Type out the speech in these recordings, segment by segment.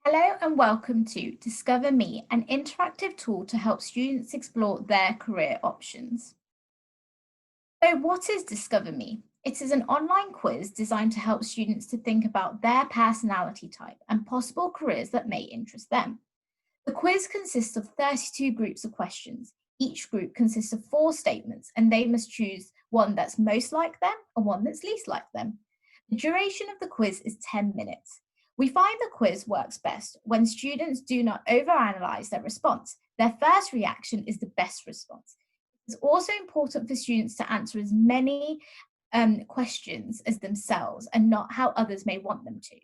Hello and welcome to Discover Me, an interactive tool to help students explore their career options. So what is Discover Me? It is an online quiz designed to help students to think about their personality type and possible careers that may interest them. The quiz consists of 32 groups of questions. Each group consists of 4 statements and they must choose one that's most like them and one that's least like them. The duration of the quiz is 10 minutes. We find the quiz works best when students do not overanalyze their response. Their first reaction is the best response. It's also important for students to answer as many questions as themselves and not how others may want them to.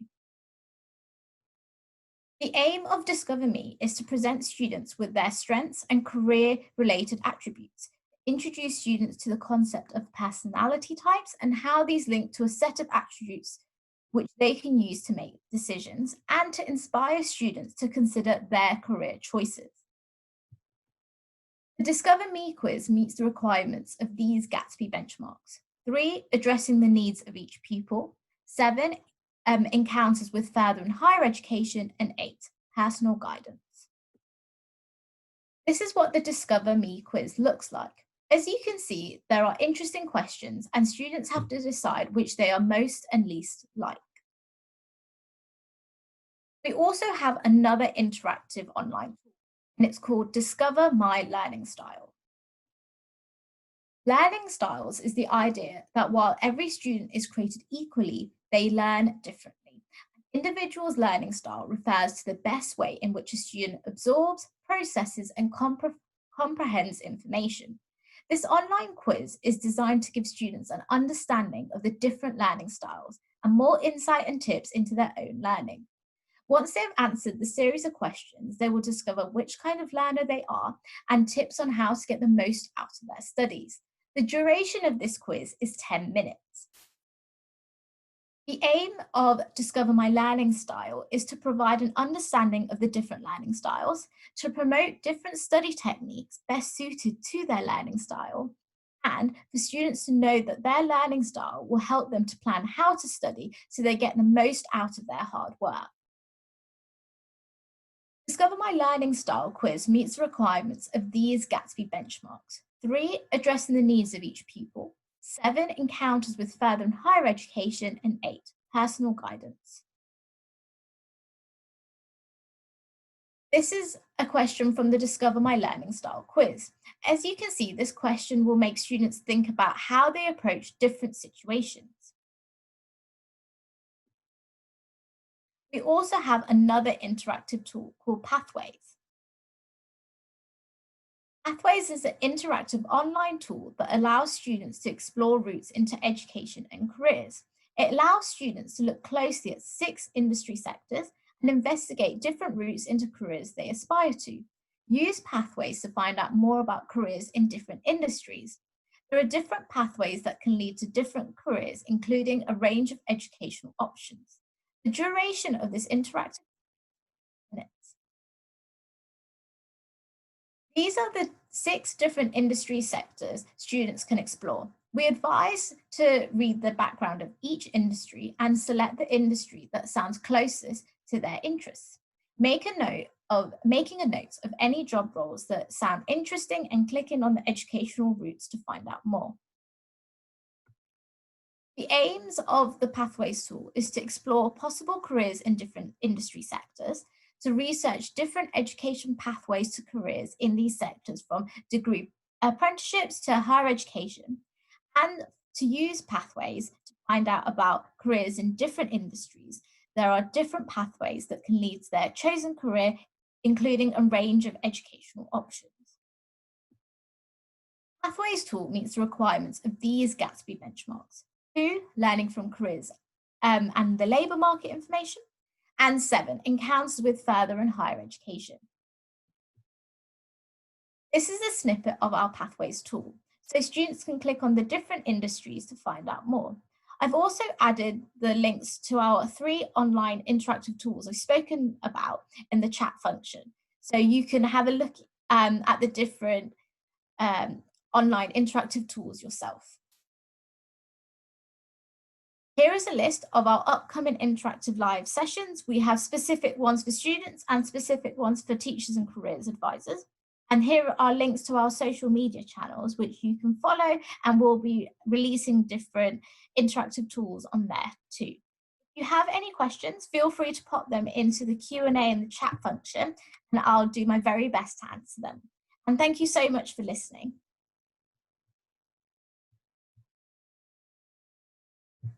The aim of Discover Me is to present students with their strengths and career-related attributes, introduce students to the concept of personality types and how these link to a set of attributes which they can use to make decisions, and to inspire students to consider their career choices. The Discover Me quiz meets the requirements of these Gatsby benchmarks. 3, addressing the needs of each pupil. 7, encounters with further and higher education. And 8, personal guidance. This is what the Discover Me quiz looks like. As you can see, there are interesting questions and students have to decide which they are most and least like. We also have another interactive online tool, and it's called Discover My Learning Style. Learning styles is the idea that while every student is created equally, they learn differently. An individual's learning style refers to the best way in which a student absorbs, processes, and comprehends information. This online quiz is designed to give students an understanding of the different learning styles and more insight and tips into their own learning. Once they've answered the series of questions, they will discover which kind of learner they are and tips on how to get the most out of their studies. The duration of this quiz is 10 minutes. The aim of Discover My Learning Style is to provide an understanding of the different learning styles, to promote different study techniques best suited to their learning style, and for students to know that their learning style will help them to plan how to study so they get the most out of their hard work. Discover My Learning Style quiz meets the requirements of these Gatsby benchmarks. 3, addressing the needs of each pupil. 7, encounters with further and higher education. And 8, personal guidance. This is a question from the Discover My Learning Style quiz. As you can see, this question will make students think about how they approach different situations. We also have another interactive tool called Pathways. Pathways is an interactive online tool that allows students to explore routes into education and careers. It allows students to look closely at 6 industry sectors and investigate different routes into careers they aspire to. Use Pathways to find out more about careers in different industries. There are different pathways that can lead to different careers, including a range of educational options. The duration of this interactive minutes. These are the 6 different industry sectors students can explore. We advise to read the background of each industry and select the industry that sounds closest to their interests. Making a note of any job roles that sound interesting and clicking on the educational routes to find out more. The aims of the Pathways tool is to explore possible careers in different industry sectors, to research different education pathways to careers in these sectors from degree apprenticeships to higher education, and to use Pathways to find out about careers in different industries. There are different pathways that can lead to their chosen career, including a range of educational options. Pathways tool meets the requirements of these Gatsby benchmarks. 2, learning from careers and the labour market information. And 7, encounters with further and higher education. This is a snippet of our Pathways tool, so students can click on the different industries to find out more. I've also added the links to our 3 online interactive tools I've spoken about in the chat function, so you can have a look at the different online interactive tools yourself. Here is a list of our upcoming interactive live sessions. We have specific ones for students and specific ones for teachers and careers advisors. And here are links to our social media channels, which you can follow, and we'll be releasing different interactive tools on there too. If you have any questions, feel free to pop them into the Q&A in the chat function, and I'll do my very best to answer them. And thank you so much for listening.